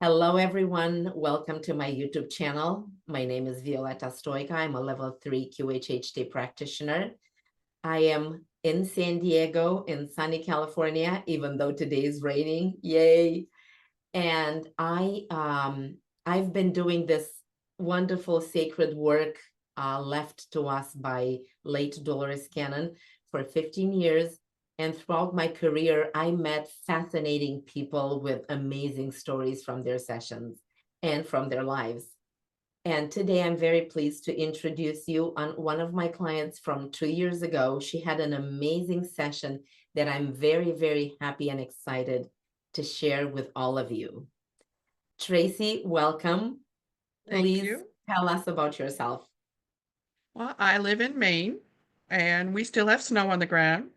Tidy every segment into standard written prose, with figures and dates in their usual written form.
Hello, everyone. Welcome to my YouTube channel. My name is Violeta Stoica. I'm a level 3 QHHT practitioner. I am in San Diego, in sunny California, even though today is raining. Yay. And I've been doing this wonderful sacred work left to us by late Dolores Cannon for 15 years. And throughout my career, I met fascinating people with amazing stories from their sessions and from their lives. And today I'm very pleased to introduce you on one of my clients from 2 years ago. She had an amazing session that I'm very, very happy and excited to share with all of you. Tracy, welcome. Thank Please you. tell us about yourself. Well, I live in Maine, and we still have snow on the ground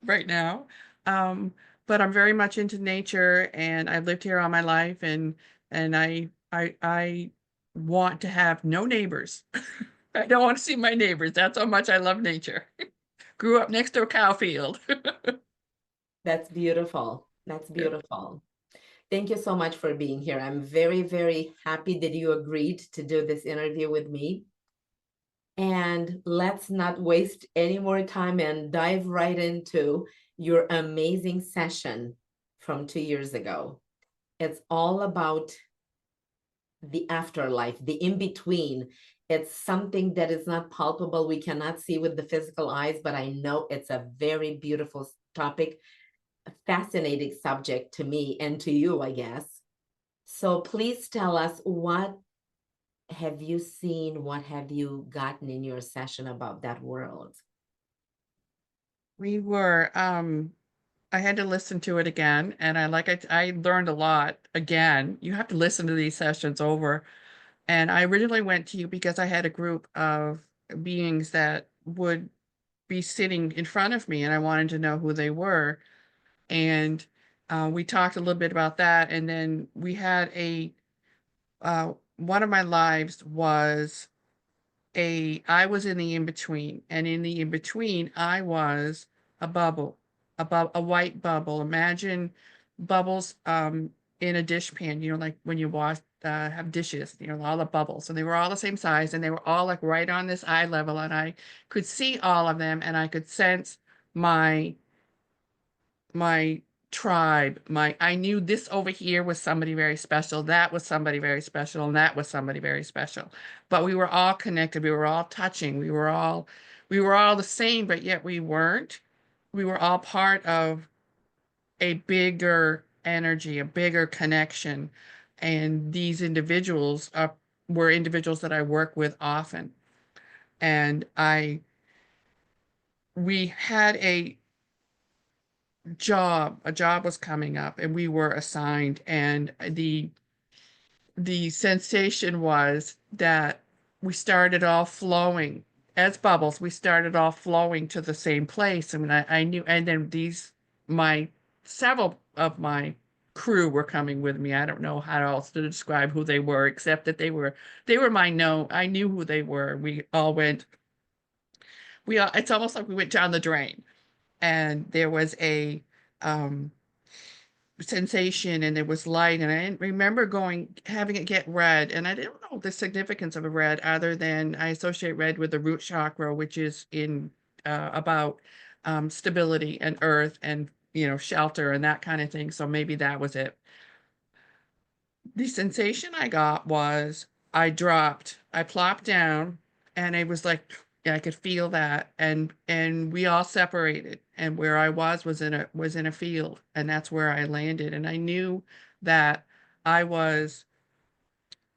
right now. Um, but I'm very much into nature, and I've lived here all my life, and I want to have no neighbors. I don't want to see my neighbors. That's how much I love nature. Grew up next to a cow field. That's beautiful. That's Yeah. beautiful. Thank you so much for being here. I'm very, very happy that you agreed to do this interview with me. And let's not waste any more time and dive right into your amazing session from 2 years ago. It's all about the afterlife, the in between. It's something that is not palpable. We cannot see with the physical eyes, but I know it's a very beautiful topic, a fascinating subject to me and to you, I guess. So please tell us, what have you seen? What have you gotten in your session about that world? We were, I had to listen to it again, and I learned a lot again. You have to listen to these sessions over. And I originally went to you because I had a group of beings that would be sitting in front of me, and I wanted to know who they were. And we talked a little bit about that. And then we had one of my lives was I was in the in between, and in the in between, I was a bubble, a white bubble. Imagine bubbles in a dish pan, like when you wash have dishes, all the bubbles, and they were all the same size, and they were all like right on this eye level, and I could see all of them, and I could sense my my tribe. I knew this over here was somebody very special, that was somebody very special, and that was somebody very special. But we were all connected, we were all touching, we were all the same, but yet we weren't. We were all part of a bigger energy, a bigger connection. And these individuals were individuals that I work with often. And I we had a job was coming up, and we were assigned, and the sensation was that we started all flowing as bubbles. We started all flowing to the same place. I mean, I knew, and then my several of my crew were coming with me. I don't know how else to describe who they were, except that they were my know. I knew who they were. It's almost like we went down the drain, and there was a um sensation, and there was light, and I didn't remember having it get red, and I didn't know the significance of a red other than I associate red with the root chakra, which is in about stability and earth and shelter and that kind of thing. So maybe that was it. The sensation I got was I plopped down, and it was like, yeah, I could feel that, and we all separated, and where I was in a field, and that's where I landed, and I knew that I was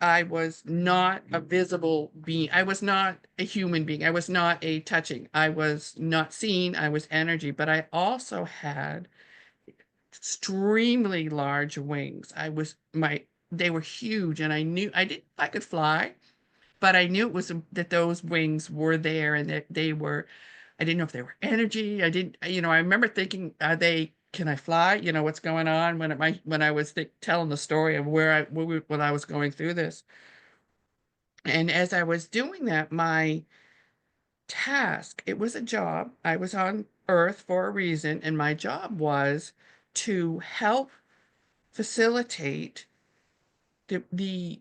I was not a visible being. I was not a human being. I was not a touching. I was not seen. I was energy, but I also had extremely large wings. They were huge, and I didn't know I could fly, but I knew it was that those wings were there, and that I didn't know if they were energy. I didn't, I remember thinking, can I fly? What's going on when I was telling the story of when I was going through this. And as I was doing that, my task, it was a job. I was on Earth for a reason, and my job was to help facilitate the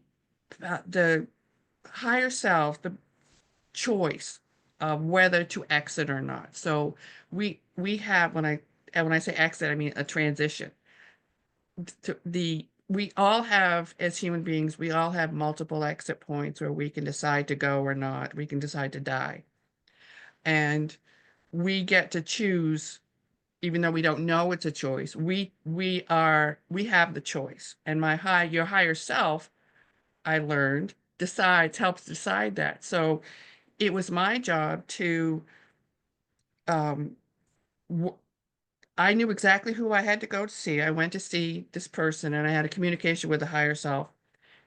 higher self, the choice of whether to exit or not. So we have, when I say exit, I mean a transition. We all have, as human beings, we all have multiple exit points where we can decide to go or not. We can decide to die. And we get to choose, even though we don't know it's a choice. We have the choice. And your higher self, I learned, helps decide that. So it was my job to um w- I knew exactly who I had to go to see. I went to see this person and I had a communication with the higher self.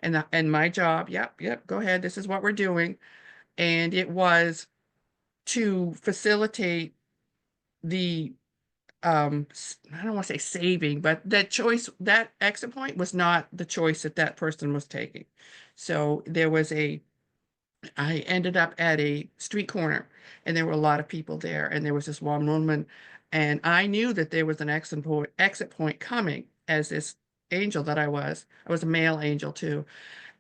And my job, yep, go ahead. This is what we're doing. And it was to facilitate the I don't want to say saving, but that exit point was not the choice that that person was taking. So I ended up at a street corner and there were a lot of people there and there was this one woman and I knew that there was an exit point coming as this angel that I was a male angel too.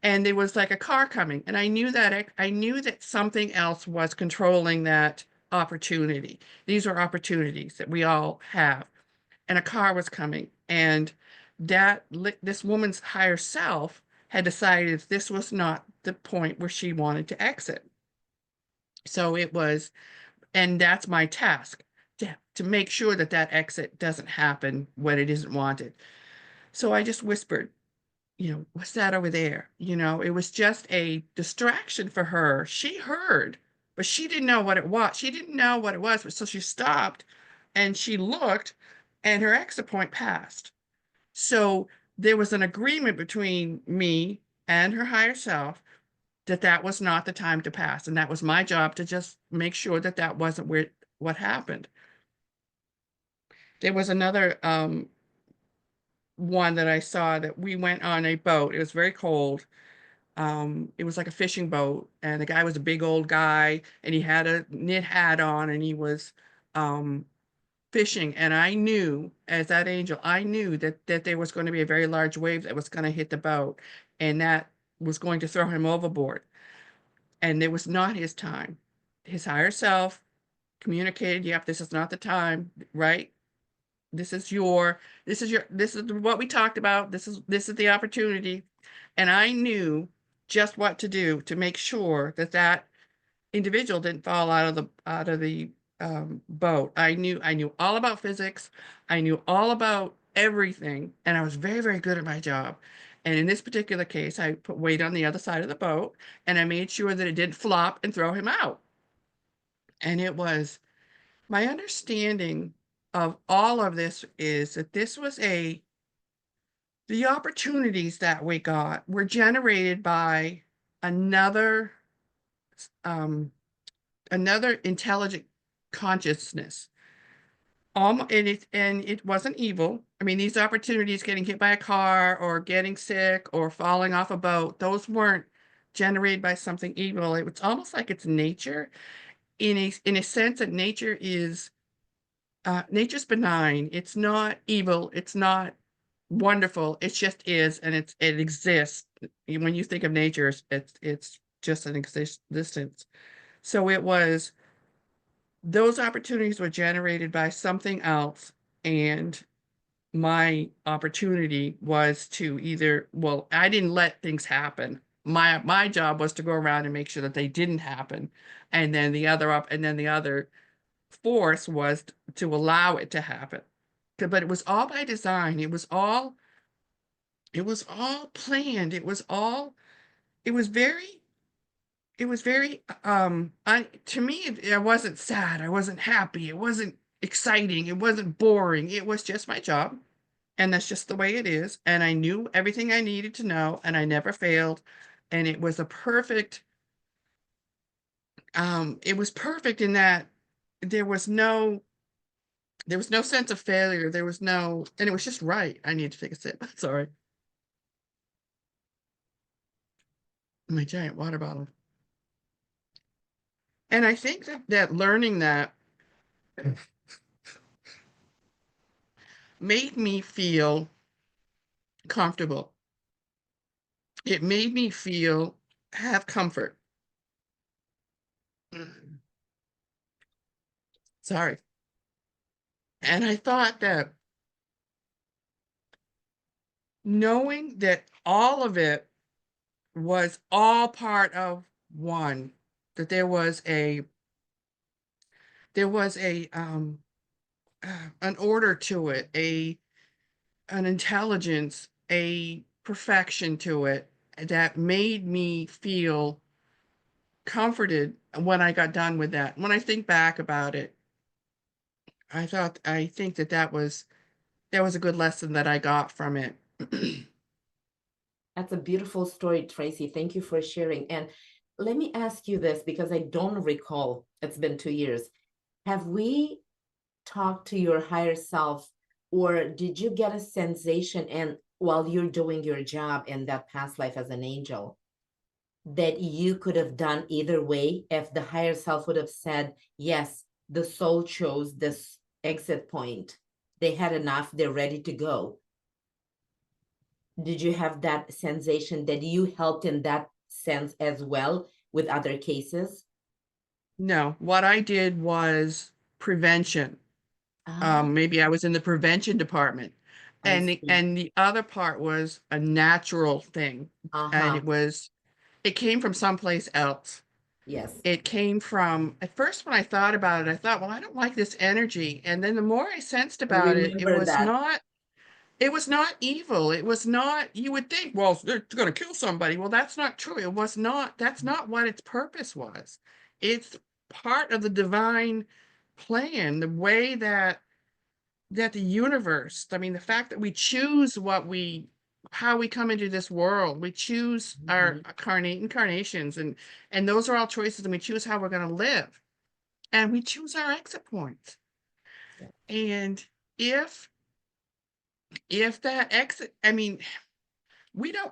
And there was like a car coming and I knew that something else was controlling that opportunity. These are opportunities that we all have, and a car was coming, and this woman's higher self had decided this was not the point where she wanted to exit. So it was, and that's my task, to make sure that that exit doesn't happen when it isn't wanted. So I just whispered, what's that over there? It was just a distraction for her. She heard, but she didn't know what it was. She didn't know what it was, but so she stopped and she looked and her exit point passed. So there was an agreement between me and her higher self that that was not the time to pass. And that was my job to just make sure that that wasn't what happened. There was another one that I saw that we went on a boat. It was very cold. It was like a fishing boat, and the guy was a big old guy, and he had a knit hat on, and he was um, fishing. And I knew, as that angel, I knew that there was going to be a very large wave that was going to hit the boat, and that was going to throw him overboard. And it was not his time. His higher self communicated, "Yep, this is not the time, right? This is what we talked about. This is the opportunity." And I knew just what to do to make sure that that individual didn't fall out of the boat. I knew all about physics. I knew all about everything, and I was very, very good at my job. And in this particular case, I put weight on the other side of the boat, and I made sure that it didn't flop and throw him out. And it was my understanding of all of this is that the opportunities that we got were generated by another um, another intelligent consciousness. And it wasn't evil. I mean, these opportunities, getting hit by a car or getting sick or falling off a boat, those weren't generated by something evil. It was almost like it's nature, in a sense that nature's benign. It's not evil. It's not wonderful. It just is, and it exists. When you think of nature, it's just an existence. So it was those opportunities were generated by something else, and my opportunity was to either, well, I didn't let things happen. My job was to go around and make sure that they didn't happen, and then the other force was to allow it to happen. But it was all by design. It was all planned. It was very I to me I wasn't sad. I wasn't happy. It wasn't exciting. It wasn't boring. It was just my job. And that's just the way it is. And I knew everything I needed to know and I never failed. And it was perfect in that there was no there was no sense of failure. And it was just right. I need to take a sip. Sorry. My giant water bottle. And I think that learning that made me feel comfortable. It made me have comfort. Mm, sorry. And I thought that knowing that all of it was all part of one, that there was an order to it, an intelligence, a perfection to it that made me feel comforted when I got done with that. When I think back about it, I think that that was a good lesson that I got from it. That's a beautiful story, Tracy. Thank you for sharing. And let me ask you this because I don't recall, it's been 2 years. Have we talked to your higher self, or did you get a sensation and while you're doing your job in that past life as an angel that you could have done either way if the higher self would have said, yes, the soul chose this exit point. They had enough, they're ready to go. Did you have that sensation that you helped in that sense as well with other cases? No, what I did was prevention. Ah, Maybe I was in the prevention department. I see. And the other part was a natural thing. And Uh-huh. it came from someplace else. Yes. It came from, at first when I thought about it, I thought, well, I don't like this energy. And then the more I sensed I about it, remember that. it was not evil. It was not, you would think, well, they're going to kill somebody. Well, that's not true. It was not, that's not what its purpose was. It's part of the divine plan, the way that the universe, I mean, the fact that we choose how we come into this world, we choose our Mhm. incarnations, and those are all choices, and we choose how we're going to live, and we choose our exit points. Yeah. And if that exit, I mean,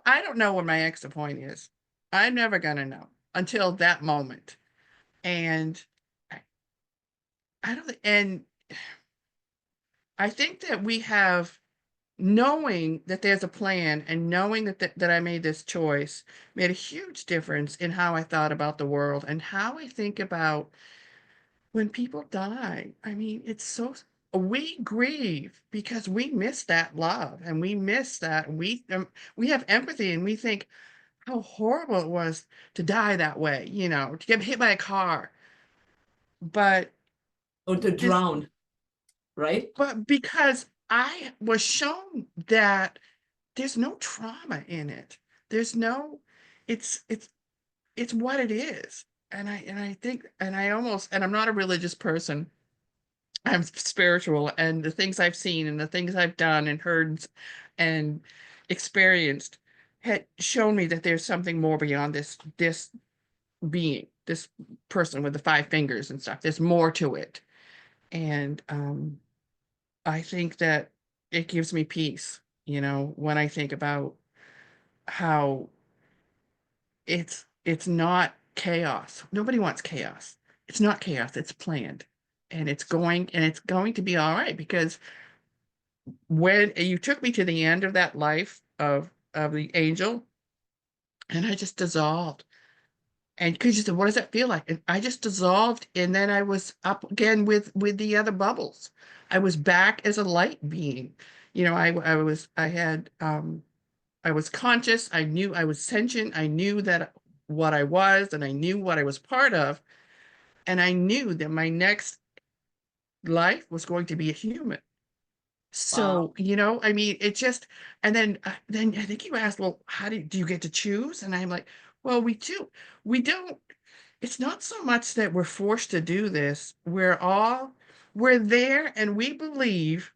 I don't know what my exit point is. I'm never going to know until that moment. And I, I don't, and I think that we have knowing that there's a plan and knowing that I made this choice made a huge difference in how I thought about the world and how I think about when people die. I mean, we grieve because we miss that love and we miss that. We have empathy and we think how horrible it was to die that way, to get hit by a car. But Or to this, drown, right? but because I was shown that there's no trauma in it. There's no, it's it's it's what it is. And I think and I'm not a religious person. I'm spiritual, and the things I've seen and the things I've done and heard and experienced had shown me that there's something more beyond this being, this person with the five fingers and stuff. There's more to it. And I think that it gives me peace, when I think about how it's not chaos. Nobody wants chaos. It's not chaos, it's planned. And it's going to be all right because when you took me to the end of that life of the angel, and I just dissolved. And because you said, what does that feel like? And I just dissolved, and then I was up again with the other bubbles. I was back as a light being. I was conscious. I knew I was sentient. I knew that what I was, and I knew what I was part of. And I knew that my next life was going to be a human. Wow. So, I mean, and then I think you asked, well, how do you get to choose? And I'm like, well, we do. We don't, it's not so much that we're forced to do this. We're there and we believe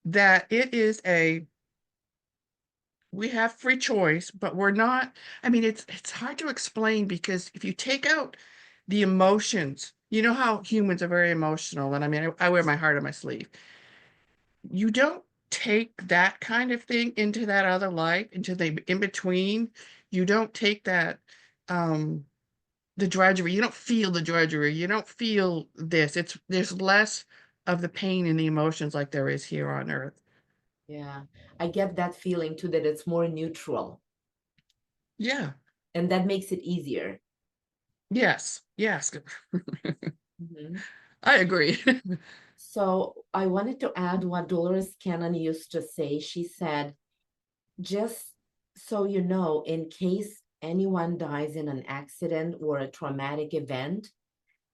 that we have free choice, but we're not. I mean, it's hard to explain because if you take out the emotions, you know how humans are very emotional, and I mean, I wear my heart on my sleeve. You don't take that kind of thing into that other life, into the in between. You don't take that the drudgery. You don't feel the drudgery. You don't feel this. There's less of the pain and the emotions like there is here on Earth. Yeah. I get that feeling too, that it's more neutral. Yeah. And that makes it easier. Yes. Yes. Mhm. I agree. So I wanted to add what Dolores Cannon used to say. She said, just so you know, in case anyone dies in an accident or a traumatic event,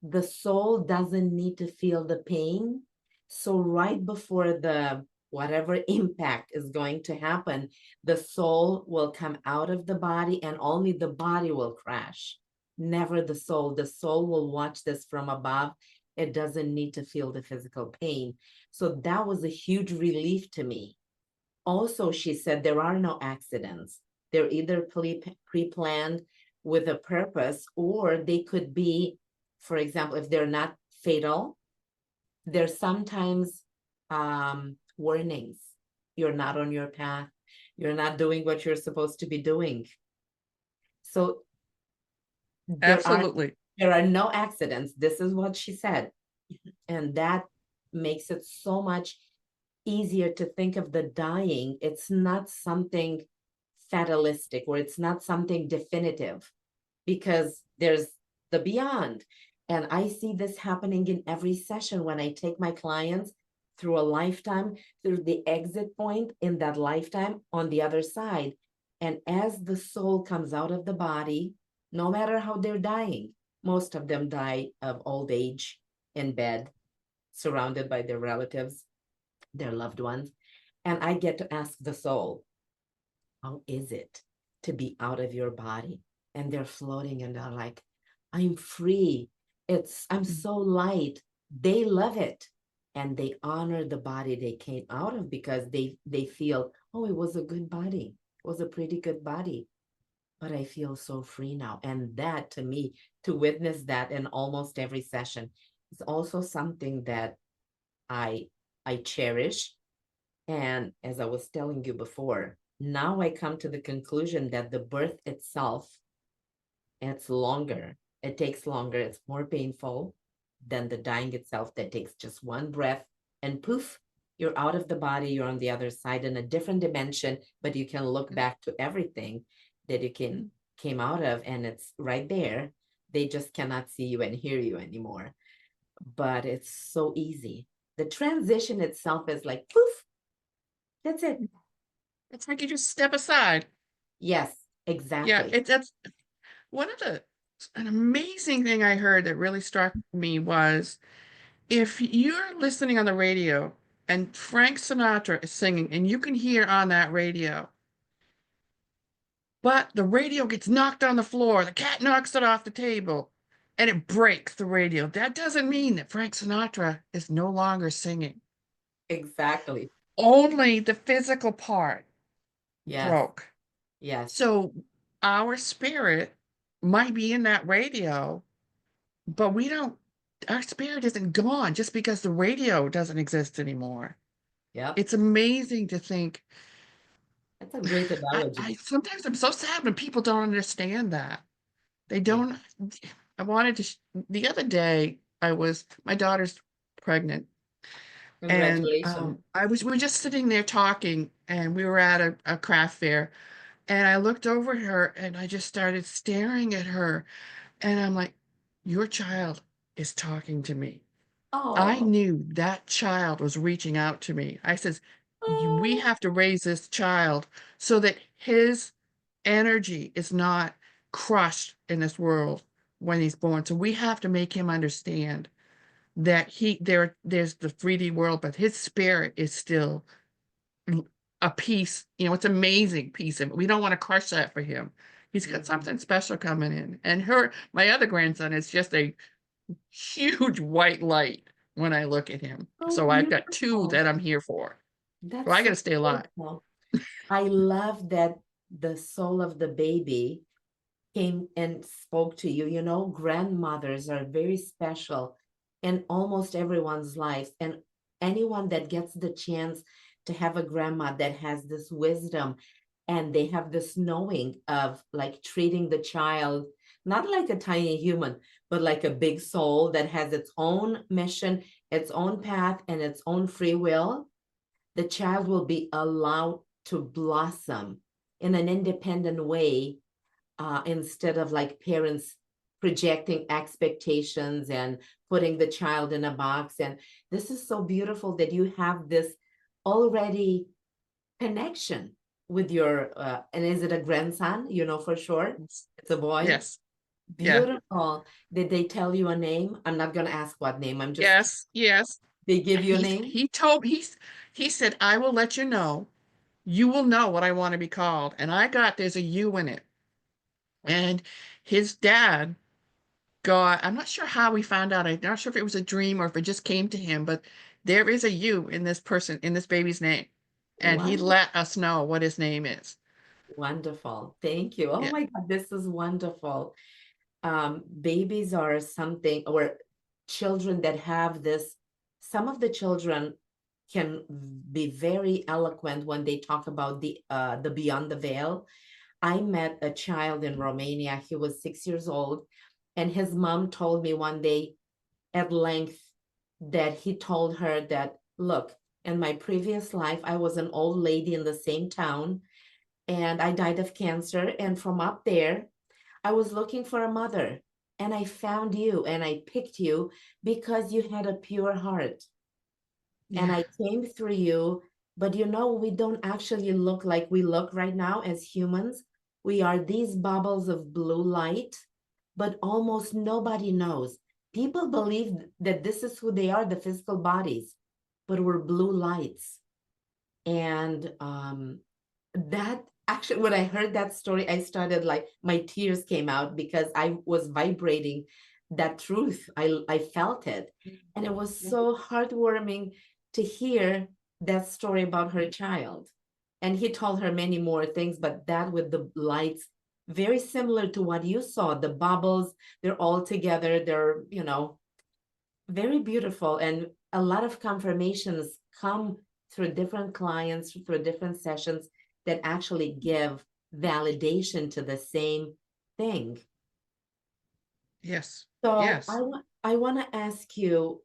the soul doesn't need to feel the pain. So right before the whatever impact is going to happen, the soul will come out of the body and only the body will crash. Never the soul. The soul will watch this from above. It doesn't need to feel the physical pain. So that was a huge relief to me. Also, she said there are no accidents. They're either pre-planned with a purpose, or they could be, for example, if they're not fatal, there's sometimes warnings. You're not on your path. You're not doing what you're supposed to be doing. So there are Absolutely. there are no accidents. This is what she said. And that makes it so much easier to think of the dying. It's not something fatalistic or it's not something definitive, because there's the beyond. And I see this happening in every session when I take my clients through a lifetime, through the exit point in that lifetime on the other side. And as the soul comes out of the body, no matter how they're dying, most of them die of old age in bed, surrounded by their relatives, their loved ones. And I get to ask the soul, how is it to be out of your body? And they're floating and they're like, I'm free. I'm so light. They love it. And they honor the body they came out of because they feel, oh, it was a good body. It was a pretty good body. But I feel so free now. And that, to me, to witness that in almost every session is also something that I I cherish. And as I was telling you before, now I come to the conclusion that the birth itself, it's longer. It takes longer. It's more painful than the dying itself that takes just one breath and poof, you're out of the body. You're on the other side in a different dimension, but you can look back to everything that you came out of, and it's right there. They just cannot see you and hear you anymore. But it's so easy. The transition itself is like poof, that's it. It's like you just step aside. Yes, Yeah, exactly. that's one of the an amazing thing I heard that really struck me was if you're listening on the radio and Frank Sinatra is singing and you can hear on that radio, but the radio gets knocked on the floor, the cat knocks it off the table, and it breaks the radio. That doesn't mean that Frank Sinatra is no longer singing. Exactly. Only the physical part Yes, broke. yes, So our spirit might be in that radio, but we don't, our spirit isn't gone just because the radio doesn't exist anymore. yep. It's amazing to think. That's a great I analogy. sometimes I'm so sad when people don't understand that. They Yeah. don't. I wanted to. The other day, my daughter's pregnant, and Congratulations. we were just sitting there talking, and we were at a craft fair, and I looked over at her, and I just started staring at her, and I'm like, "Your child is talking to me." I Oh, knew that child was reaching out to me. I says, We oh, have to raise this child so that his energy is not crushed in this world when he's born. So we have to make him understand that there's the 3D world, but his spirit is still a piece, it's amazing piece of it. We don't want to crush that for him. He's got mhm. something special coming in. And my other grandson is just a huge white light when I look at him. So So I've got two beautiful. that I'm here for. So That's I got so to stay alive. beautiful. I love that the soul of the baby came and spoke to you. You know, grandmothers are very special in almost everyone's life. And anyone that gets the chance to have a grandma that has this wisdom and they have this knowing of like treating the child, not like a tiny human, but like a big soul that has its own mission, its own path, and its own free will, the child will be allowed to blossom in an independent way instead of like parents projecting expectations and putting the child in a box. And this is so beautiful that you have this already connection with your, and is it a grandson? You know for sure? Yes. It's a boy? Yes. Yeah. Beautiful. Did they tell you a name? I'm not gonna ask what name. I'm just, Yes. Yes. they give you a He's name? he told he said, I will let you know. You will know what I want to be called. And I got there's a U in it. And his dad got, I'm not sure how we found out. I'm not sure if it was a dream or if it just came to him, but there is a U in this person, in this baby's name. And he Wonderful. let us know what his name is. Wonderful. Thank you. Oh Yeah. my God, this is wonderful. Babies are something, or children that have this, some of the children can be very eloquent when they talk about the beyond the veil. I met a child in Romania. He was 6 years old, and his mom told me one day at length that he told her that, look, in my previous life, I was an old lady in the same town, and I died of cancer. And from up there, I was looking for a mother, and I found you, and I picked you because you had a pure heart, and Yeah. I came through you. But you know, we don't actually look like we look right now as humans. We are these bubbles of blue light, but almost nobody knows. People believe that this is who they are, the physical bodies, but we're blue lights. And that actually, when I heard that story, I started like my tears came out because I was vibrating that truth. I felt it. And it was Yeah. so heartwarming to hear that story about her child. And he told her many more things, but that with the lights, very similar to what you saw, the bubbles, they're all together, they're, very beautiful. And a lot of confirmations come through different clients, through different sessions that actually give validation to the same thing. Yes. So Yes. I want to ask you,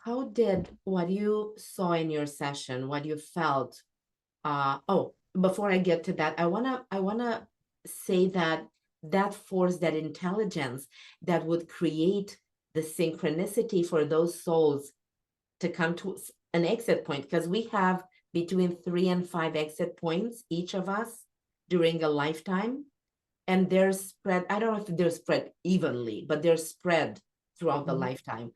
how did what you saw in your session, what you felt, oh, before I get to that, I wanna say that that force, that intelligence that would create the synchronicity for those souls to come to an exit point, because we have between 3 and 5 exit points, each of us, during a lifetime. And they're spread, I don't know if they're spread evenly, but they're spread throughout the Mhm. lifetime.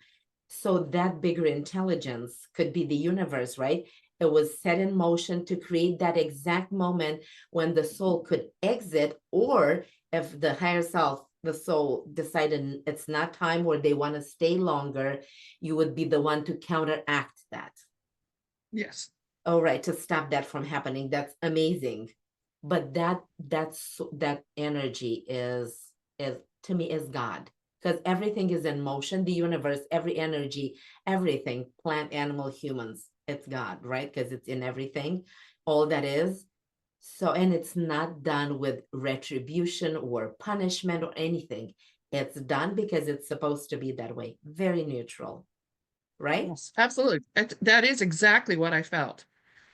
So that bigger intelligence could be the universe, right? It was set in motion to create that exact moment when the soul could exit, or if the higher self, the soul, decided it's not time or they want to stay longer, you would be the one to counteract that. Yes. All right, to stop that from happening. That's amazing. But that energy is to me is God, because everything is in motion, the universe, every energy, everything, plant, animal, humans, it's God, right? Because it's in everything, all that is. So, and it's not done with retribution or punishment or anything. It's done because it's supposed to be that way. Very neutral, right? Yes. Absolutely. That is exactly what I felt.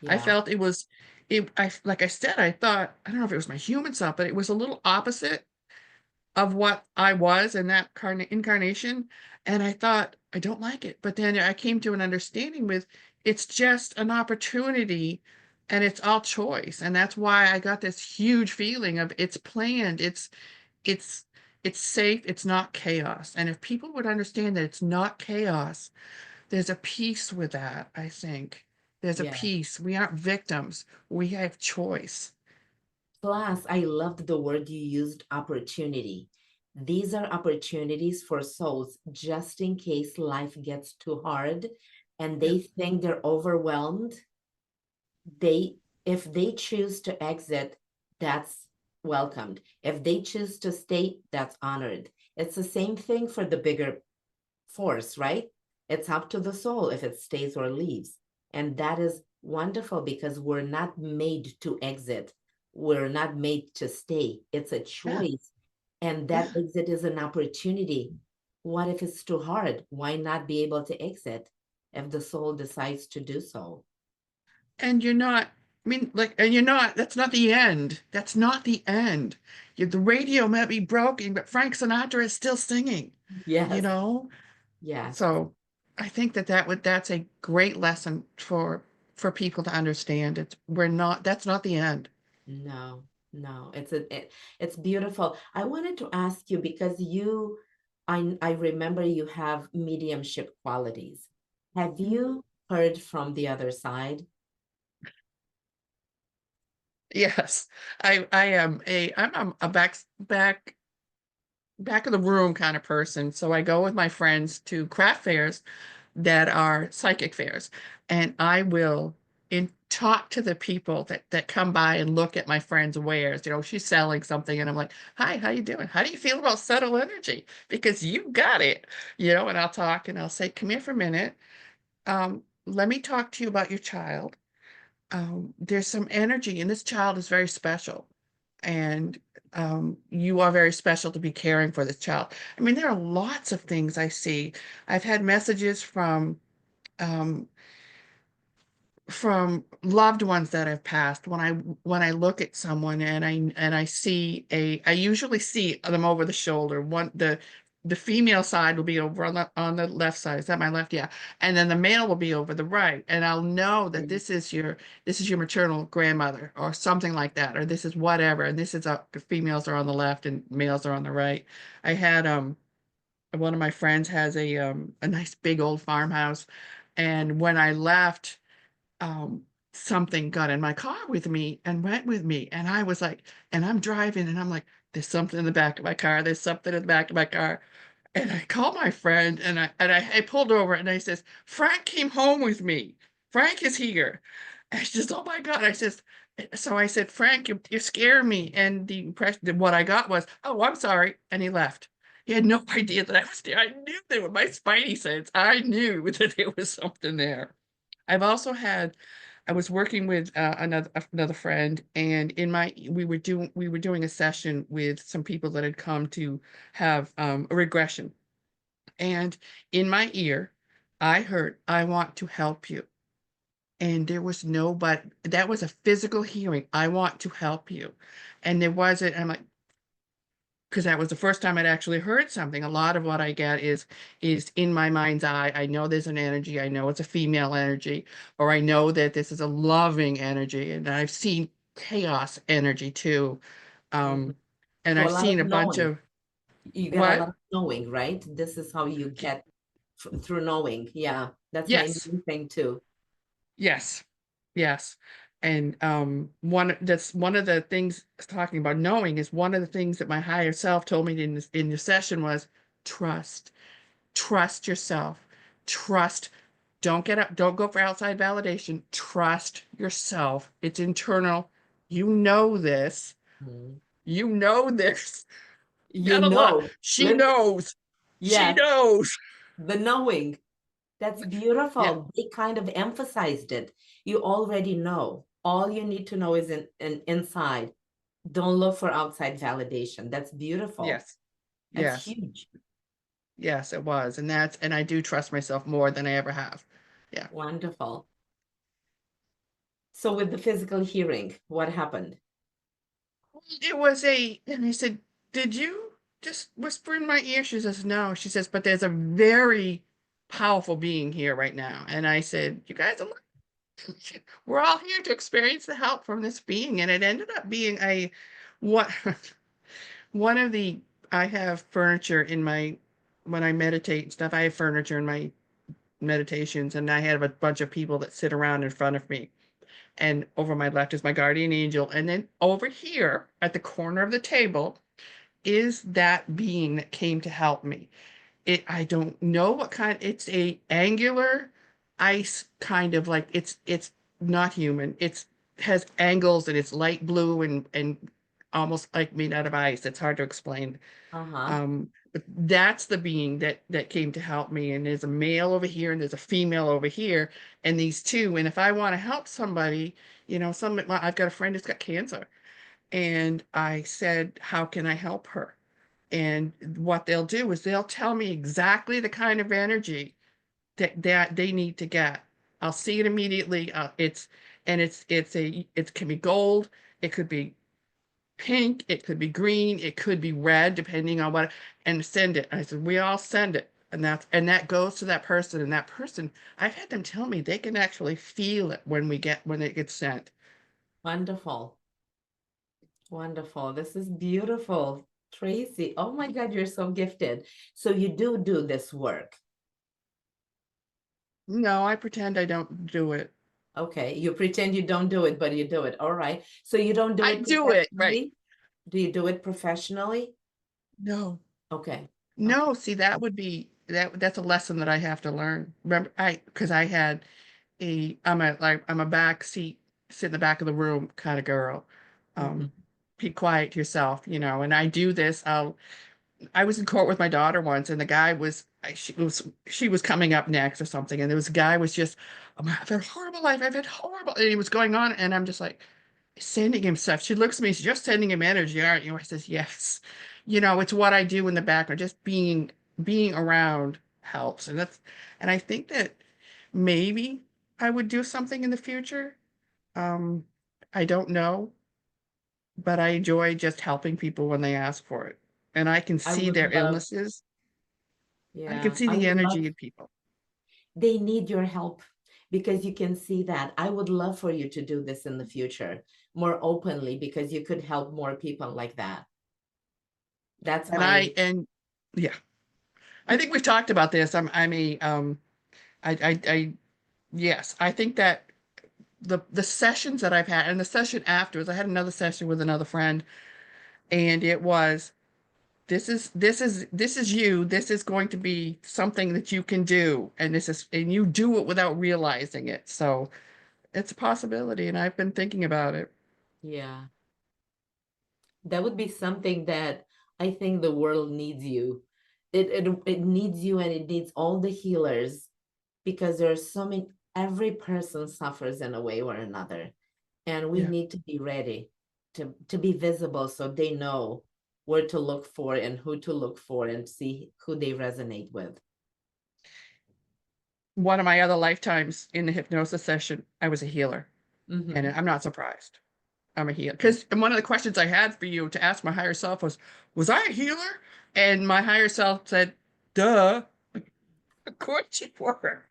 I Yeah. felt it was it I like I said, I thought, I don't know if it was my human self, but it was a little opposite of what I was in that incarnation. And I thought, I don't like it. But then I came to an understanding with it's just an opportunity and it's all choice. And that's why I got this huge feeling of it's planned, it's it's safe, it's not chaos. And if people would understand that it's not chaos, there's a peace with that, I think. There's a Yeah. peace. We aren't victims. We have choice. Plus, I loved the word you used, opportunity. These are opportunities for souls just in case life gets too hard and Yeah. they think they're overwhelmed. They, if they choose to exit, that's welcomed. If they choose to stay, that's honored. It's the same thing for the bigger force, right? It's up to the soul if it stays or leaves. And that is wonderful because we're not made to exit. We're not made to stay. It's a Yeah. choice. And that Yeah. exit is an opportunity. What if it's too hard? Why not be able to exit if the soul decides to do so? And you're not. I mean, like, and you're not, that's not the end. That's not the end. The radio might be broken, but Frank Sinatra is still singing, you Yes, know? yes. So I think that's a great lesson for people to understand. We're not, that's not the end. No, no, it's beautiful. I wanted to ask you because I remember you have mediumship qualities. Have you heard from the other side? Yes. I am a back of the room kind of person. So I go with my friends to craft fairs that are psychic fairs, and I will talk to the people that come by and look at my friend's wares. You know, she's selling something, and I'm like, "Hi, how you doing? How do you feel about subtle energy? Because you got it." You know, and I'll talk and I'll say, "Come here for a minute. Let me talk to you about your child. There's some energy, and this child is very special, and you are very special to be caring for this child." I mean, there are lots of things I see. I've had messages um, from loved ones that have passed. When I look at someone and I see I usually see them over the shoulder. The female side will be over on the left side. Is that my left? Yeah. And then the male will be over the right. And I'll know that Mm. this is your maternal grandmother or something like that, or this is whatever. And this is females are on the left and males are on the right. I had one of my friends has a nice big old farmhouse, and when I left, um, something got in my car with me and went with me. And I was like, and I'm driving and I'm like, there's something in the back of my car. There's something in the back of my car. And I called my friend and I pulled over and I says, Frank came home with me. Frank is here. And she says, oh my God. So I said, Frank, you scare me. And the impression, what I got was, oh, I'm sorry. And he left. He had no idea that I was there. I knew there with my spidey sense. I knew that there was something there. I've also had, I was working with another friend, and we were doing a session with some people that had come to have a regression, and in my ear, I heard, "I want to help you," and there was no, but that was a physical hearing. I want to help you, and there wasn't. I'm like, because that was the first time I'd actually heard something. A lot of what I get is in my mind's eye. I know there's an energy. I know it's a female energy, or I know that this is a loving energy, and I've seen chaos energy too. Mhm. Um, and So a I've lot of seen a bunch knowing. of You get a lot what? of knowing, right? This is how you get through knowing. Yeah, that's my Yes, main thing too. yes, yes. And that's one of the things talking about knowing is one of the things that my higher self told me in the session was trust. Trust yourself. Trust. Don't get up. Don't go for outside validation. Trust yourself. It's internal. You know this. Mhm. You know this. You You gotta look. know, She let knows. She yes, knows. the knowing. That's Yeah. beautiful. They kind of emphasized it. You already know. All you need to know is in inside. Don't look for outside validation. That's beautiful. Yes. That's Yes. huge. Yes, it was. And I do trust myself more than I ever have. Yeah. Wonderful. So with the physical hearing, what happened? And I said, did you just whisper in my ear? She says, no. She says, but there's a very powerful being here right now. And I said, you guys, we're all here to experience the help from this being. And it ended up being what, one of the, I have furniture in when I meditate and stuff, I have furniture in my meditations, and I have a bunch of people that sit around in front of me. And over my left is my guardian angel. And then over here at the corner of the table is that being that came to help me. I don't know what kind, it's a angular ice kind of like it's not human. It's has angles and it's light blue and almost like made out of ice. It's hard to explain. Uh-huh. But that's the being that came to help me. And there's a male over here and there's a female over here, and these two. And if I want to help somebody, well, I've got a friend who's got cancer, and I said, how can I help her? And what they'll do is they'll tell me exactly the kind of energy that they need to get. I'll see it immediately. and it can be gold, it could be pink, it could be green, it could be red, depending on what, and send it. I said, we all send it. And that goes to that person. And that person, I've had them tell me they can actually feel it when it gets sent. Wonderful. Wonderful. This is beautiful. Tracy, oh my God, you're so gifted. So you do this work. No, I pretend I don't do it. Okay. You pretend you don't do it, but you do it. All right. So you don't do I it do it, right? professionally? Do you do it professionally? No. Okay. Okay. No, see, that would be that's a lesson that I have to learn. Remember, because I had I'm a back seat, sit in the back of the room kind of girl. Mhm. Um, be quiet yourself, and I do this. I was in court with my daughter once, and the guy was she was coming up next or something, and there was a guy was just, I've had a horrible life, I've had horrible, and he was going on, and I'm just like sending him stuff. She looks at me, she's just sending him energy, aren't you? I says, yes. It's what I do in the background, just being around helps. And I think that maybe I would do something in the future. Um, I don't know, but I enjoy just helping people when they ask for it. And I can I see would their love, illnesses. I can yeah, see I the would energy love, in people. they need your help because you can see that. I would love for you to do this in the future more openly because you could help more people like that. That's And my, yeah, I think we've talked about this. I'm a I yes, I think that the sessions that I've had and the session afterwards, I had another session with another friend, and it was this is you. This is going to be something that you can do, and you do it without realizing it. So it's a possibility, and I've been thinking about it. yeah, that would be something that I think the world needs you. It needs you and it needs all the healers because there's so many, every person suffers in a way or another. And we Yeah. need to be ready to be visible so they know where to look for and who to look for and see who they resonate with. One of my other lifetimes in the hypnosis session, I was a healer, and Mhm. I'm not surprised. I'm a healer. Because one of the questions I had for you to ask my higher self was I a healer? And my higher self said, duh, of course you were.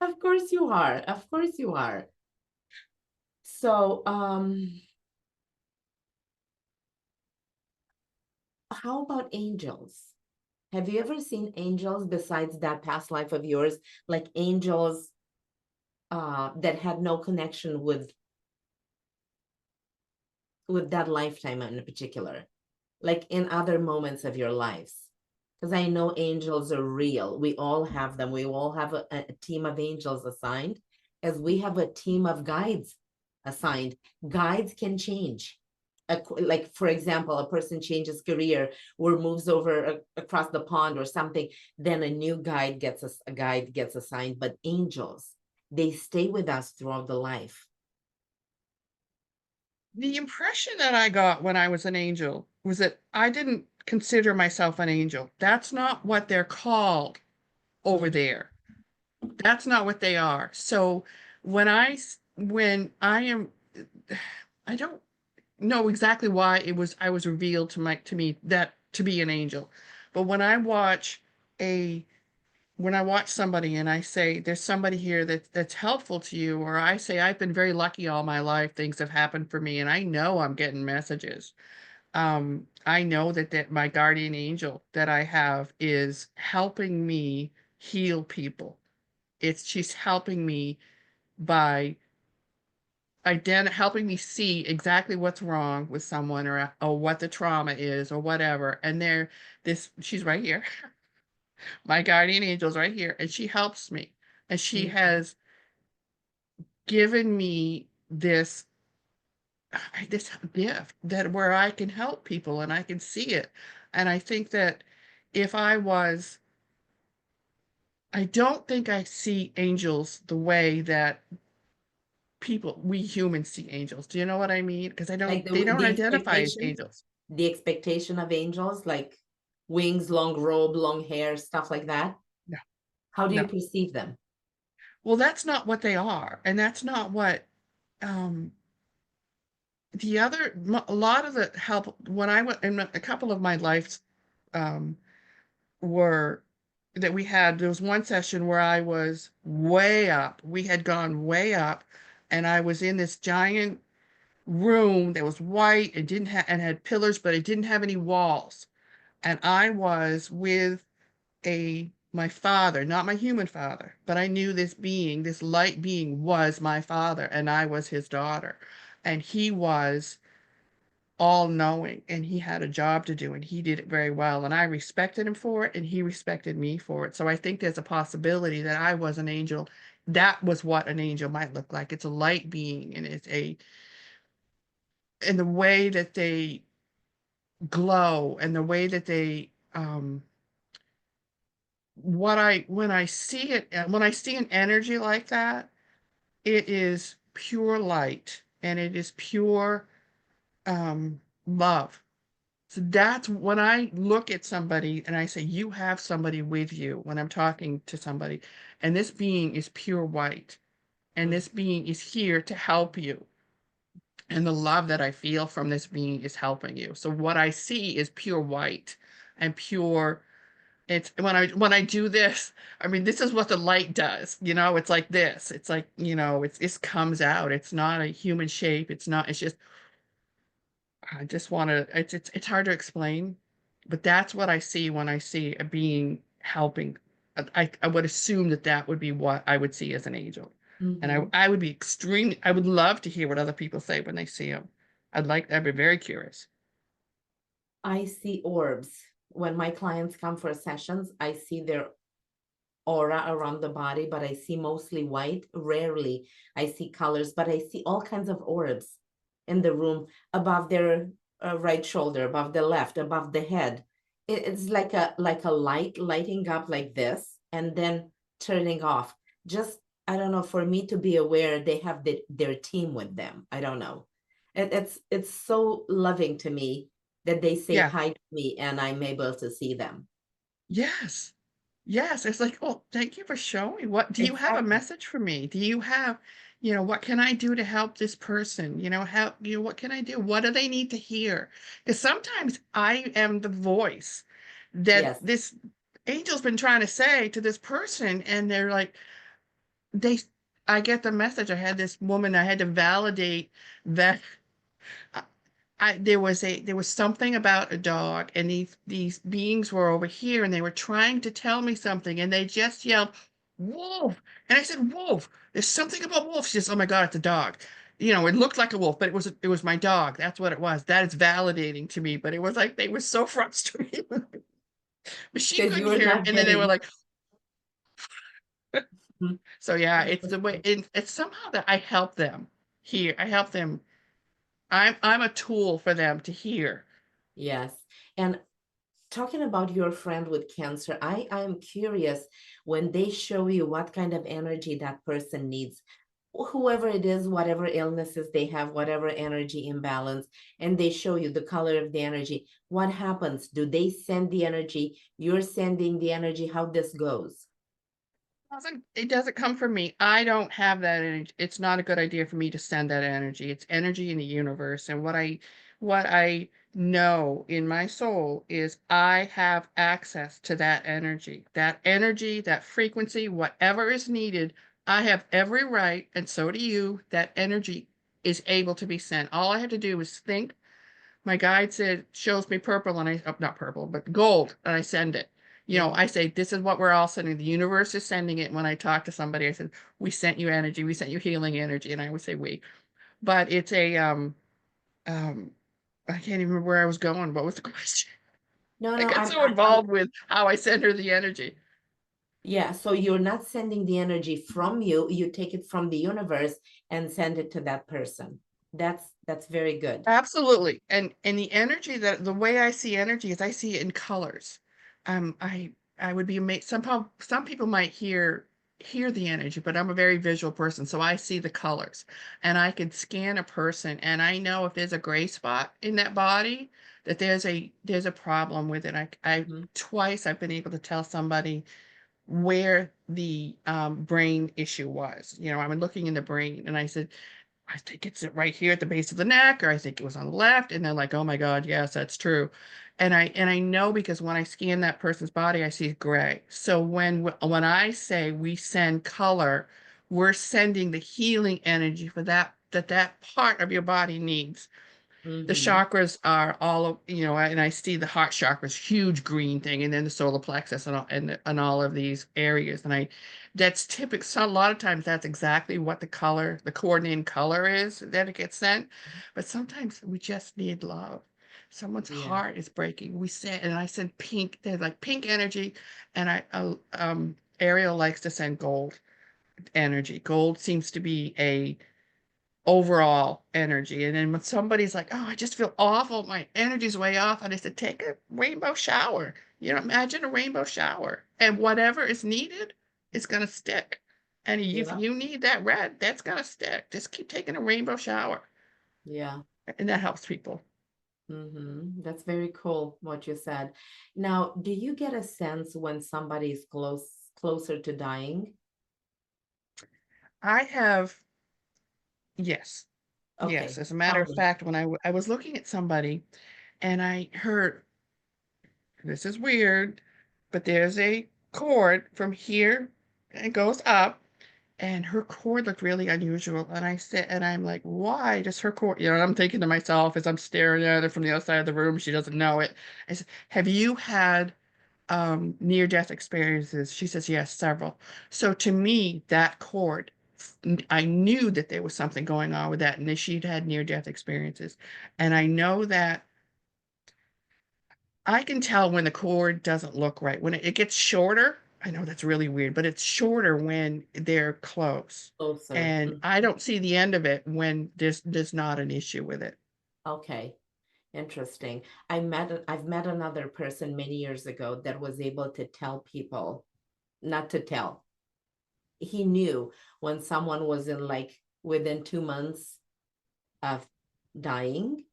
Of course you are. Of course you are. So, how about angels? Have you ever seen angels besides that past life of yours? Like angels that had no connection with that lifetime in particular, like in other moments of your lives? Because I know angels are real. We all have them. We all have a team of angels assigned, as we have a team of guides assigned. Guides can change. Like, for example, a person changes career or moves over across the pond or something, then a guide gets assigned. But angels, they stay with us throughout the life. The impression that I got when I was an angel was that I didn't consider myself an angel. That's not what they're called over Mhm. there. That's not what they are. So when I am, I don't know exactly why I was revealed to me that to be an angel. But a when I watch somebody and I say there's somebody here that's helpful to you, or I say I've been very lucky all my life, things have happened for me, and I know I'm getting messages. I know that my guardian angel that I have is helping me heal people. She's helping me by helping me see exactly what's wrong with someone, or what the trauma is or whatever. And she's right here. My guardian angel's right here, and she helps me. And she Mhm. has given me this gift that where I can help people and I can see it. And I think that if I was I don't think I see angels the way that we humans see angels. Do you know what I mean? Because Like they don't the identify as expectation, angels. the expectation of angels, like wings, long robe, long hair, stuff like that. No, How do you no. perceive them? Well, that's not what they are. And that's not what um, the other, a lot of the help when I went in a couple of my lives, um, were that we had, there was one session where I was way up. We had gone way up, and I was in this giant room that was white and didn't have and had pillars, but it didn't have any walls. And I was with a my father, not my human father, but I knew this being, this light being was my father, and I was his daughter. And he was all knowing, and he had a job to do, and he did it very well. And I respected him for it, and he respected me for it. So I think there's a possibility that I was an angel. That was what an angel might look like. It's a light being, and it's a, and the way that they glow, and the way that they, what I when I see it, when I see an energy like that, it is pure light, and it is pure love. So that's when I look at somebody and I say, you have somebody with you when I'm talking to somebody, and this being is pure white, and Mm. this being is here to help you. And the love that I feel from this being is helping you. So what I see is pure white and pure. It's when I do this, I mean, this is what the light does, it's like this. It's like, it comes out. It's not a human shape. It's not, it's just, I just want to, it's hard to explain, but that's what I see when I see a being helping. I would assume that that would be what I would see as an angel. And Mhm. I would be extremely, I would love to hear what other people say when they see him. I'd be very curious. I see orbs. When my clients come for sessions, I see their aura around the body, but I see mostly white. Rarely I see colors, but I see all kinds of orbs in the room above their right shoulder, above the left, above the head. It's like a light lighting up like this and then turning off. Just I don't know. For me to be aware, they have their team with them. I don't know. It's so loving to me that they say Yeah. hi to me and I'm able to see them. Yes. Yes. It's like, oh, thank you for showing. What do you have a Exactly. message for me? Do you have, what can I do to help this person? What can I do? What do they need to hear? Because sometimes I am the voice that Yes. this angel's been trying to say to this person, and they're like, they, I get the message. I had this woman, I had to validate that there was something about a dog, and these beings were over here, and they were trying to tell me something, and they just yelled wolf, and I said, wolf, there's something about wolf. She says, oh my god, it's a dog. It looked like a wolf, but it was my dog. That's what it was. That is validating to me. But it was like they were so frustrated, but she Because couldn't you're hear him, not and then they were getting. like, Mhm. so yeah, it's the way. It's somehow that I help them hear. I help them. I'm a tool for them to hear. Yes. And talking about your friend with cancer, I'm curious when they show you what kind of energy that person needs, whoever it is, whatever illnesses they have, whatever energy imbalance, and they show you the color of the energy. What happens? Do they send the energy? You're sending the energy? How this goes? It doesn't come from me. I don't have that energy. It's not a good idea for me to send that energy. It's energy in the universe. And what I know in my soul is I have access to that energy. That energy, that frequency, whatever is needed, I have every right, and so do you. That energy is able to be sent. All I have to do is think. My guide said, shows me purple, and not purple, but gold, and I send it. Mhm. I say, this is what we're all sending. The universe is sending it. When I talk to somebody, I said, we sent you energy. We sent you healing energy. And I would say we, but it's um, I can't even remember where I was going. What was the question? No, I no, got so I'm involved with how I send her the energy. yeah, so you're not sending the energy from you, you take it from the universe and send it to that person. That's very good. Absolutely. And the energy, that the way I see energy is I see it in colors. I would be amazed. Somehow some people might hear the energy, but I'm a very visual person, so I see the colors. And I can scan a person, and I know if there's a gray spot in that body, that there's a problem with it. I Mhm. twice I've been able to tell somebody where the brain issue was. I've been looking in the brain, and I said, I think it's right here at the base of the neck, or I think it was on the left. And they're like, oh my God, yes, that's true. And I know because when I scan that person's body, I see gray. So when I say we send color, we're sending the healing energy for that part of your body needs. The Mm-hmm. chakras are all, and I see the heart chakras, huge green thing, and then the solar plexus and all of these areas. And that's typical. So a lot of times that's exactly what the coordinating color is that it gets sent. But sometimes we just need love. Someone's Yeah. heart is breaking. And I send pink, there's like pink energy. And Ariel likes to send gold energy. Gold seems to be a overall energy. And then when somebody's like, oh, I just feel awful, my energy's way off, and I said, take a rainbow shower. Imagine a rainbow shower, and whatever is needed is going to stick. And if Yeah. you need that red, that's going to stick. Just keep taking a rainbow shower. Yeah. And that helps people. Mm-hmm. That's very cool what you said. Now, do you get a sense when somebody's closer to dying? I have, yes, yes. Okay, As a matter tell of me. fact, when I was looking at somebody and I heard, this is weird, but there's a cord from here and it goes up. And her cord looked really unusual. And I'm like, why does her cord, and I'm thinking to myself as I'm staring at her from the outside of the room, she doesn't know it. I said, have you had near-death experiences? She says, yes, several. So to me, that cord, I knew that there was something going on with that and that she'd had near-death experiences. And I know that I can tell when the cord doesn't look right. When it gets shorter, I know that's really weird, but it's shorter when they're close. Closer. And I don't see the end of it when there's not an issue with it. Okay, interesting. I've met another person many years ago that was able to tell people not to tell. He knew when someone was in like within 2 months of dying.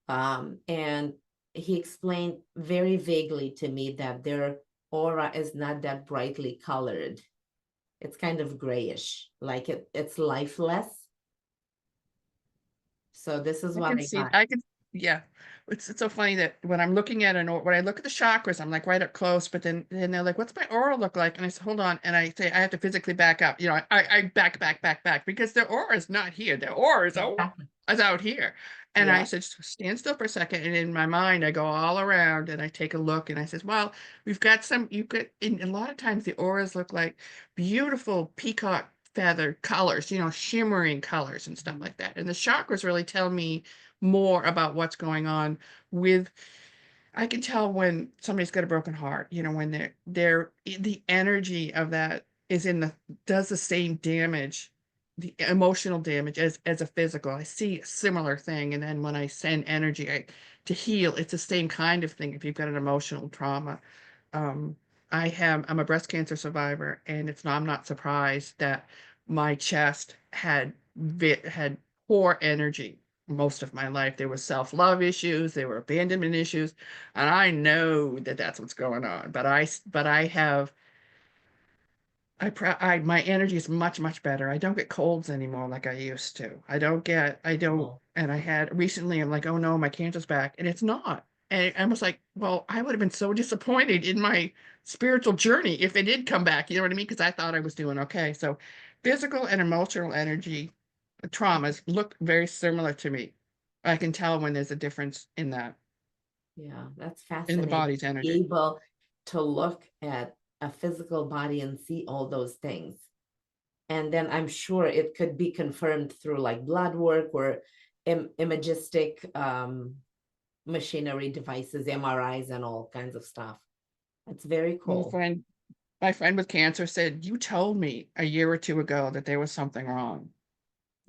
And he explained very vaguely to me that their aura is not that brightly colored. It's kind of grayish, like it's lifeless. So this is I what can I see, got. I can, yeah. It's so funny that when I'm looking at when I look at the chakras, I'm like right up close, but then they're like, what's my aura look like? And I said, hold on. And I say, I have to physically back up. I back because their aura is not here. Their aura Exactly. is out here. And I Yeah. said, stand still for a second. And in my mind, I go all around and I take a look and I says, well, and a lot of times the auras look like beautiful peacock feather colors, shimmering colors and stuff like that. And the chakras really tell me more about what's going on with. I can tell when somebody's got a broken heart, when the energy of that is does the same damage, the emotional damage as a physical. I see a similar thing. And then when I send energy to heal, it's the same kind of thing if you've got an emotional trauma. Um, I'm a breast cancer survivor, and I'm not surprised that my chest had poor energy most of my life. There were self-love issues, there were abandonment issues, and I know that that's what's going on. But I have my energy is much, much better. I don't get colds anymore like I used to. I don't, Oh, and I had recently, I'm like, oh no, my cancer's back. And it's not. And I was like, well, I would have been so disappointed in my spiritual journey if it did come back. You know what I mean? Because I thought I was doing okay. So physical and emotional energy traumas look very similar to me. I can tell when there's a difference in yeah, that's in the fascinating. body's Be energy. able to look at a physical body and see all those things. And then I'm sure it could be confirmed through like blood work or imagistic machinery devices, MRIs, and all kinds of stuff. That's very My cool. friend, my friend with cancer said, you told me a year or two ago that there was something wrong.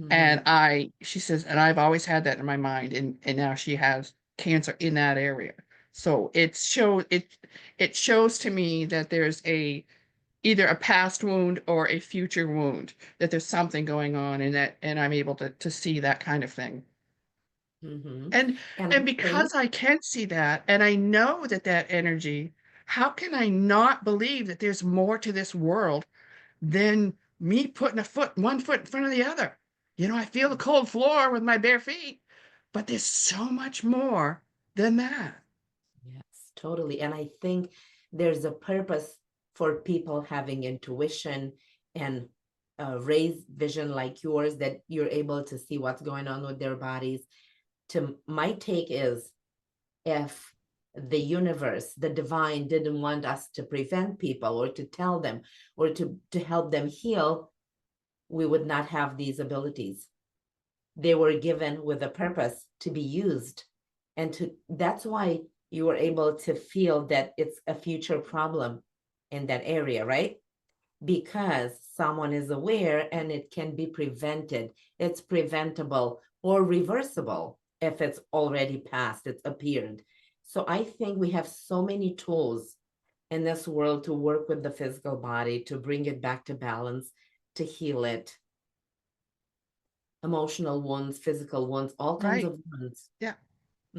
Mm-hmm. She says, and I've always had that in my mind, and now she has cancer in that area. So it shows to me that there's either a past wound or a future wound, that there's something going on and I'm able to see that kind of thing. Mm-hmm. And And I and think, because I can see that and I know that energy, how can I not believe that there's more to this world than me putting one foot in front of the other? I feel the cold floor with my bare feet, but there's so much more than that. Yes, totally. And I think there's a purpose for people having intuition and raised vision like yours, that you're able to see what's going on with their bodies. To my take is, if the universe, the divine, didn't want us to prevent people or to tell them or to help them heal, we would not have these abilities. They were given with a purpose to be used. And that's why you were able to feel that it's a future problem in that area, right? Because someone is aware and it can be prevented. It's preventable or reversible if it's already passed, it's appeared. So I think we have so many tools in this world to work with the physical body, to bring it back to balance, to heal it. Emotional wounds, physical wounds, all kinds Right. of wounds. Yeah.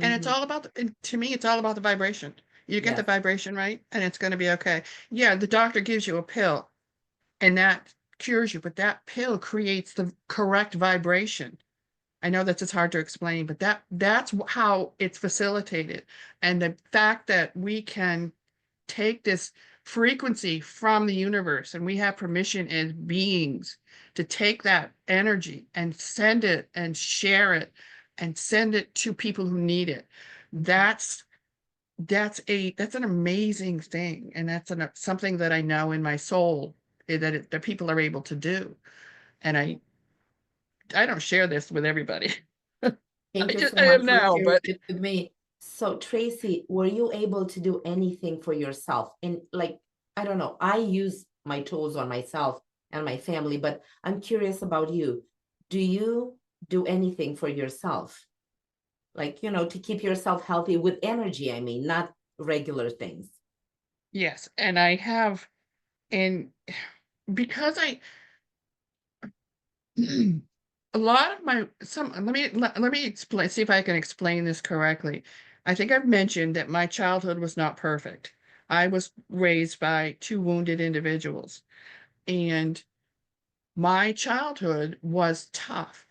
And it's Mm-hmm. all about, and to me, it's all about the vibration. You get the Yes. vibration right, and it's going to be okay. Yeah, the doctor gives you a pill and that cures you, but that pill creates the correct vibration. I know that's just hard to explain, but that's how it's facilitated. And the fact that we can take this frequency from the universe and we have permission as beings to take that energy and send it and share it and send it to people who need it. Mm-hmm. That's an amazing thing, and that's something that I know in my soul, that people are able to do. And I don't share this with everybody. Thank you so I much am for now, sharing but it with me. So, Tracy, were you able to do anything for yourself? And like, I don't know, I use my tools on myself and my family, but I'm curious about you. Do you do anything for yourself? Like, to keep yourself healthy with energy, I mean, not regular things. yes, and I have, and because a lot of my some let me explain, see if I can explain this correctly. I think I've mentioned that my childhood was not perfect. I was raised by two wounded individuals, and my childhood was tough.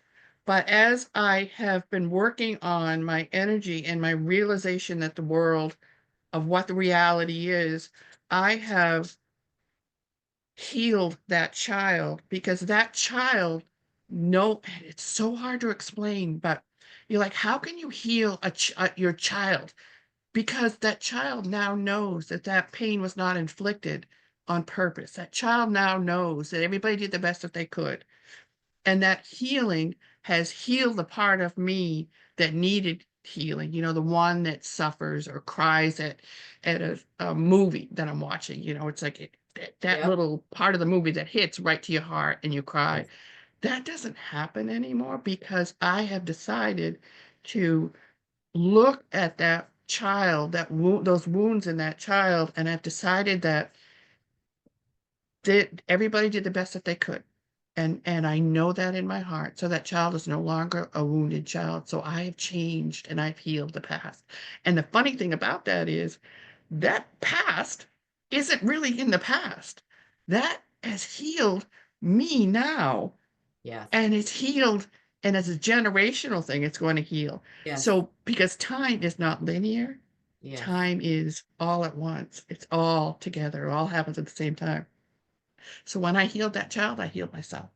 But as I have been working on my energy and my realization that the world of what the reality is, I have healed that child, because that child, no, it's so hard to explain, but you're like, how can you heal your child? Because that child now knows that that pain was not inflicted on purpose. That child now knows that everybody did the best that they could. And that healing has healed the part of me that needed healing, the one that suffers or cries at a movie that I'm watching. It's like that Yep. little part of the movie that hits right to your heart and you cry. Yes. That doesn't happen anymore, because I have decided to look at that child, those wounds in that child, and I've decided that everybody did the best that they could. And I know that in my heart. So that child is no longer a wounded child. So I have changed and I've healed the past. And the funny thing about that is that past isn't really in the past. That has healed me now, Yes. and it's healed, and as a generational thing, it's going to heal. Yes. So because time is not linear, Yes. time is all at once. It's all together. It all happens at the same time. So when I healed that child, I healed myself.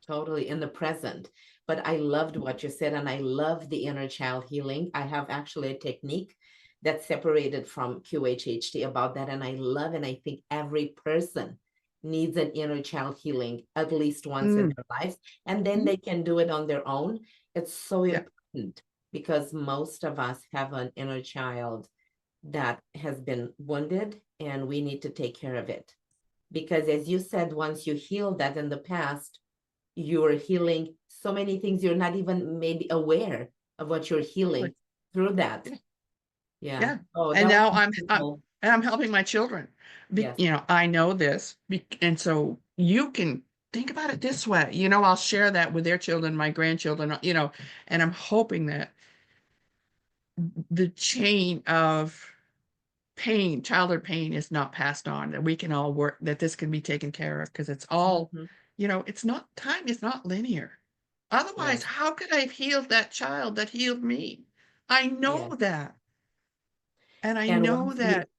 Totally in the present. But I loved what you said, and I love the inner child healing. I have actually a technique that's separated from QHHT about that, and I love, and I think every person needs an inner child healing at least once in Mm, their lives, and then mhm. they can do it on their own. It's so Yeah, important because most of us have an inner child that has been wounded, and we need to take care of it. Because as you said, once you heal that in the past, you're healing so many things, you're not even maybe aware of what you're totally. healing through that. Yeah, Yeah. yeah. Oh, And that was now beautiful. I'm helping my children. Yes. I know this, and so you can think about it this way. I'll share that with their children, my grandchildren. And I'm hoping that the chain of pain, childhood pain, is not passed on, that we can all work, that this can be taken care of, because it's all, Mhm. it's not, time is not linear. Otherwise, Yes. how could I have healed that child that healed me? I know Yes. that. And I And know once you, that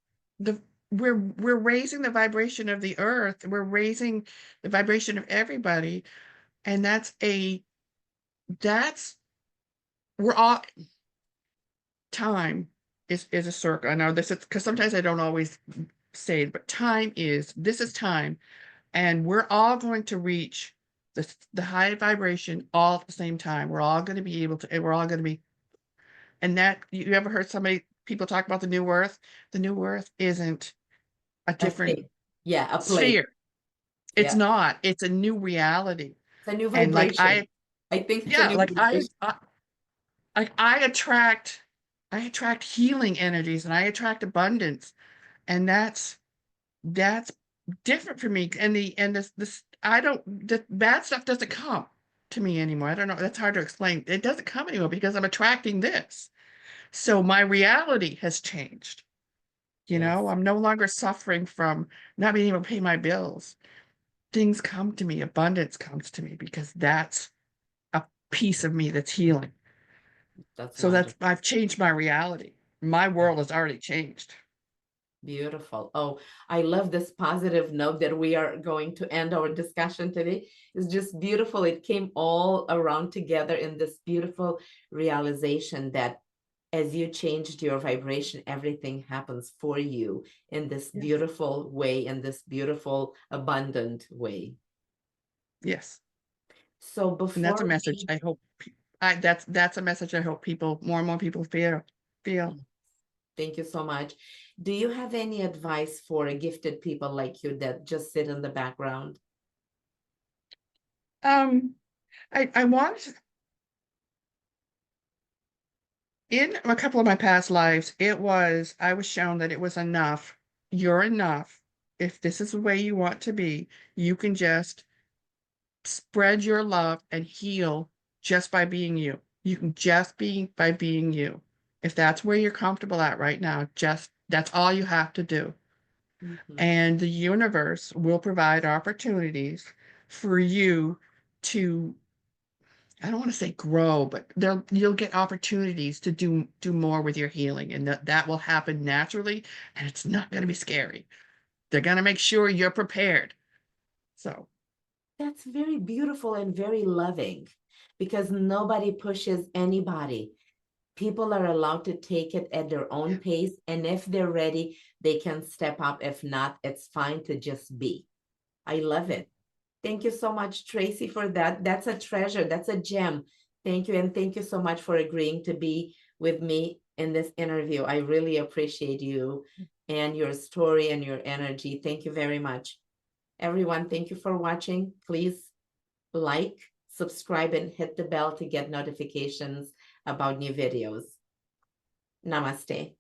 the we're raising the vibration of the earth. We're raising the vibration of everybody. And that's we're all time is a circle. I know this is because sometimes I don't always say it, but this is time. And we're all going to reach the high vibration all at the same time. We're all going to be able to, and we're all going to be, and that you ever heard people talk about the new earth? The new earth isn't a a different thing. Yeah, a place. sphere. It's Yeah. not. It's a new reality. It's a new And like vibration. I think it's a yeah, new vibration. I attract healing energies and I attract abundance. And that's different for me. And this I don't the bad stuff doesn't come to me anymore. I don't know. That's hard to explain. It doesn't come anymore because I'm attracting this. So my reality has changed. Yes. I'm no longer suffering from not being able to pay my bills. Things come to me, abundance comes to me because that's a piece of me that's healing. That's So wonderful. I've changed my reality. My world has already changed. Beautiful. Oh, I love this positive note that we are going to end our discussion today. It's just beautiful. It came all around together in this beautiful realization that as you changed your vibration, everything happens for you in this Yes. beautiful way, in this beautiful, abundant way. Yes. So And that's a before message we, I hope that's a message I hope more and more people feel. thank you so much. Do you have any advice for gifted people like you that just sit in the background? Um, I want in a couple of my past lives, I was shown that it was enough. You're enough. If this is the way you want to be, you can just spread your love and heal just by being you. You can just be by being you. If that's where you're comfortable at right now, just that's all you have to do. Mhm. And the universe will provide opportunities for you to, I don't want to say grow, but you'll get opportunities to do more with your healing, and that will happen naturally, and it's not going to be scary. They're going to make sure you're prepared. So, That's very beautiful and very loving because nobody pushes anybody. People are allowed to take it at their own pace. And if they're ready, they can step up. If not, it's fine to just be. I love it. Thank you so much, Tracy, for that. That's a treasure. That's a gem. Thank you. And thank you so much for agreeing to be with me in this interview. I really appreciate you and your story and your energy. Thank you very much. Everyone, thank you for watching. Please like, subscribe, and hit the bell to get notifications about new videos. Namaste.